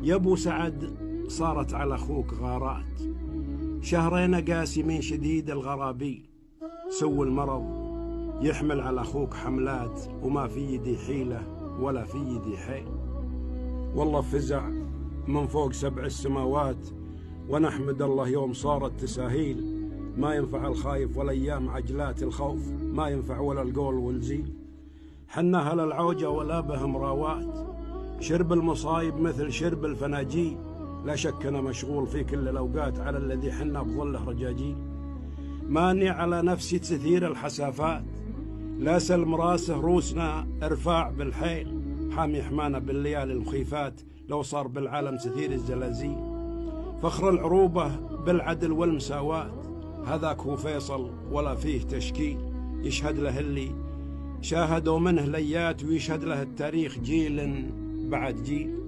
يا ابو سعد صارت على اخوك غارات، شهرين قاسمين شديد الغرابيل، سو المرض يحمل على اخوك حملات، وما في يدي حيلة ولا في يدي حيل. والله فزع من فوق 7 السماوات، ونحمد الله يوم صارت تساهيل. ما ينفع الخايف ولا ايام عجلات الخوف، ما ينفع ولا القول والزيل. حنا هل العوجة ولا بهم راوات، شرب المصايب مثل شرب الفناجيل. لا شك أنا مشغول في كل الأوقات على الذي حنا بظله رجاجيل. ماني على نفسي تثير الحسافات، لا سلم راسه روسنا ارفاع بالحيل. حامي حمانا بالليالي المخيفات، لو صار بالعالم تثير الزلازيل. فخر العروبة بالعدل والمساواة، هذاك هو فيصل ولا فيه تشكيل. يشهد له اللي شاهدوا منه ليات، ويشهد له التاريخ جيل بعد جيل.